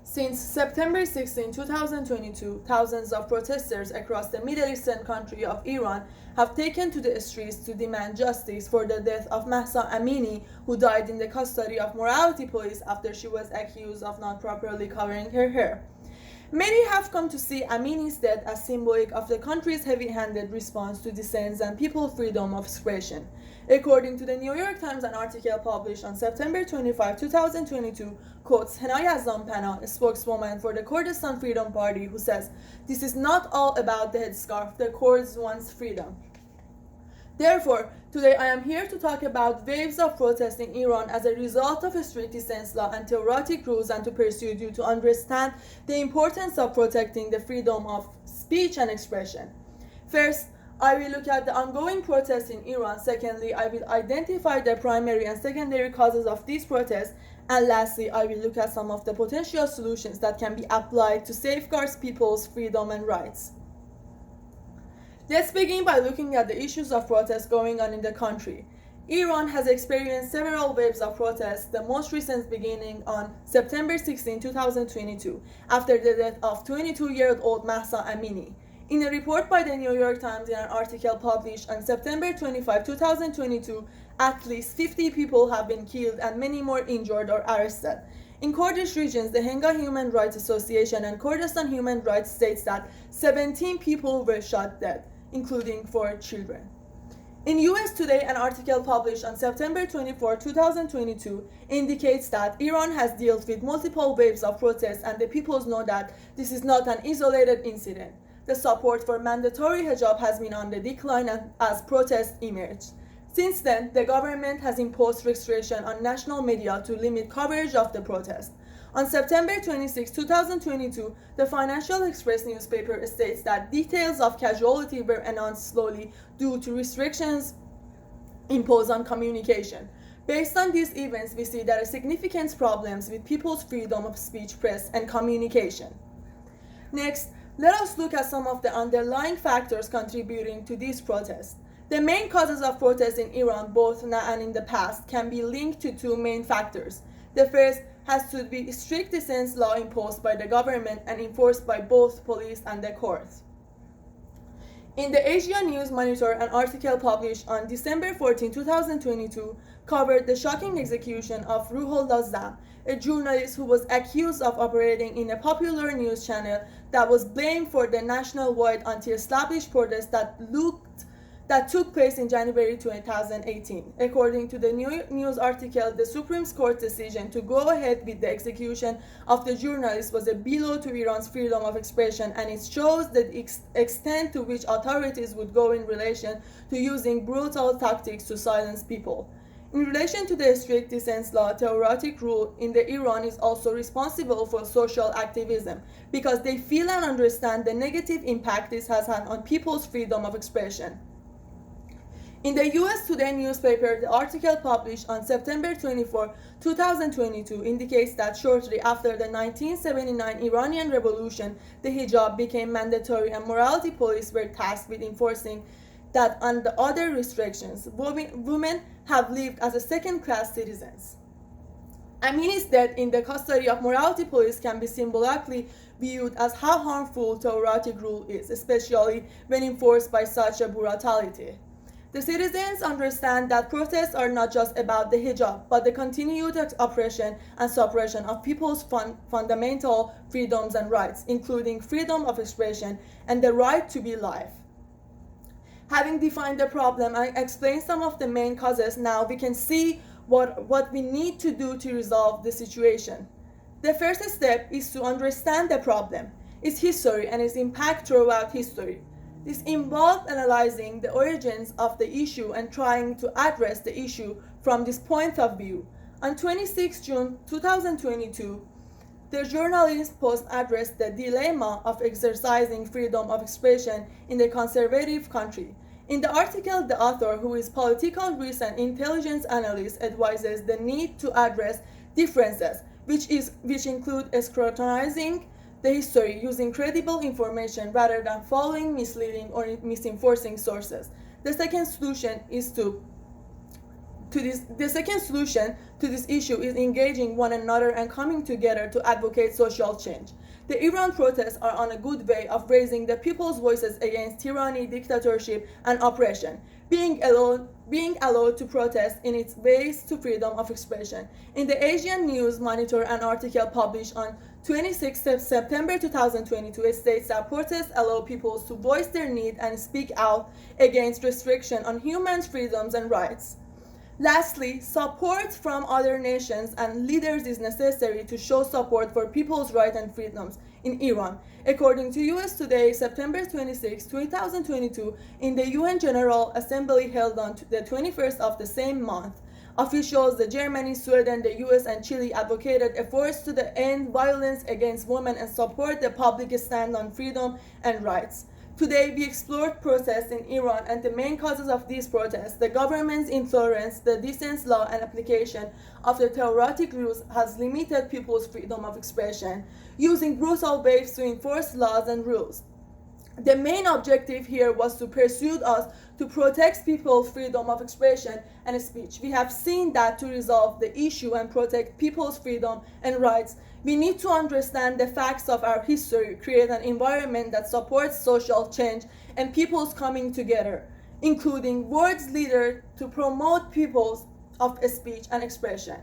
Since September 16, 2022, thousands of protesters across the Middle Eastern country of Iran have taken to the streets to demand justice for the death of Mahsa Amini, who died in the custody of morality police after she was accused of not properly covering her hair. Many have come to see Amini's death as symbolic of the country's heavy-handed response to dissent and people's freedom of expression. According to the New York Times, an article published on September 25, 2022, quotes Henaya Zampana, a spokeswoman for the Kurdistan Freedom Party, who says, "This is not all about the headscarf. The Kurds want freedom." Therefore, today I am here to talk about waves of protest in Iran as a result of strict dissent law and theocratic rules, and to persuade you to understand the importance of protecting the freedom of speech and expression. First, I will look at the ongoing protests in Iran. Secondly, I will identify the primary and secondary causes of these protests. And lastly, I will look at some of the potential solutions that can be applied to safeguard people's freedom and rights. Let's begin by looking at the issues of protest going on in the country. Iran has experienced several waves of protests, the most recent beginning on September 16, 2022, after the death of 22-year-old Mahsa Amini. In a report by the New York Times in an article published on September 25, 2022, at least 50 people have been killed and many more injured or arrested. In Kurdish regions, the Henga Human Rights Association and Kurdistan Human Rights states that 17 people were shot dead, including 4 children. In US Today, an article published on September 24, 2022 indicates that Iran has dealt with multiple waves of protests, and the peoples know that this is not an isolated incident. The support for mandatory hijab has been on the decline as protests emerged. Since then, the government has imposed restriction on national media to limit coverage of the protest. On September 26, 2022, the Financial Express newspaper states that details of casualty were announced slowly due to restrictions imposed on communication. Based on these events, we see there are significant problems with people's freedom of speech, press, and communication. Next, let us look at some of the underlying factors contributing to these protests. The main causes of protests in Iran, both now and in the past, can be linked to 2 main factors. The first has to be strict dissent law imposed by the government and enforced by both police and the courts. In the Asia News Monitor, an article published on December 14, 2022, covered the shocking execution of Ruhollah Zam, a journalist who was accused of operating in a popular news channel that was blamed for the nationwide anti-establishment protests that took place in January 2018. According to the New News article, the Supreme Court decision to go ahead with the execution of the journalist was a blow to Iran's freedom of expression, and it shows the extent to which authorities would go in relation to using brutal tactics to silence people. In relation to the strict dissent law, theocratic rule in the Iran is also responsible for social activism, because they feel and understand the negative impact this has had on people's freedom of expression. In the US Today newspaper, the article published on September 24, 2022 indicates that shortly after the 1979 Iranian Revolution, the hijab became mandatory and morality police were tasked with enforcing that and the other restrictions. Women have lived as second-class citizens. Amini's death in the custody of morality police can be symbolically viewed as how harmful theocratic rule is, especially when enforced by such a brutality. The citizens understand that protests are not just about the hijab, but the continued oppression and suppression of people's fundamental freedoms and rights, including freedom of expression and the right to be alive. Having defined the problem and explained some of the main causes, now we can see what we need to do to resolve the situation. The first step is to understand the problem, its history, and its impact throughout history. This involves analyzing the origins of the issue and trying to address the issue from this point of view. On 26 June 2022, the journalist post addressed the dilemma of exercising freedom of expression in a conservative country. In the article, the author, who is political risk and intelligence analyst, advises the need to address differences, which include scrutinizing the history using credible information rather than following misleading or misinforming sources. The second solution is to The second solution to this issue is engaging one another and coming together to advocate social change. The Iran protests are on a good way of raising the people's voices against tyranny, dictatorship, and oppression, being allowed to protest in its ways to freedom of expression. In the Asian News Monitor, an article published on 26 September 2022 states that protests allow people to voice their need and speak out against restriction on human freedoms and rights. Lastly, support from other nations and leaders is necessary to show support for people's rights and freedoms in Iran. According to US Today, September 26, 2022, in the UN General Assembly held on the 21st of the same month, officials in Germany, Sweden, the US, and Chile advocated efforts to end violence against women and support the public stand on freedom and rights. Today, we explored protests in Iran and the main causes of these protests. The government's intolerance, the dissent law, and application of the theocratic rules has limited people's freedom of expression, using brutal ways to enforce laws and rules. The main objective here was to persuade us to protect people's freedom of expression and speech. We have seen that to resolve the issue and protect people's freedom and rights, we need to understand the facts of our history, create an environment that supports social change and people's coming together, including world leaders to promote people's of speech and expression.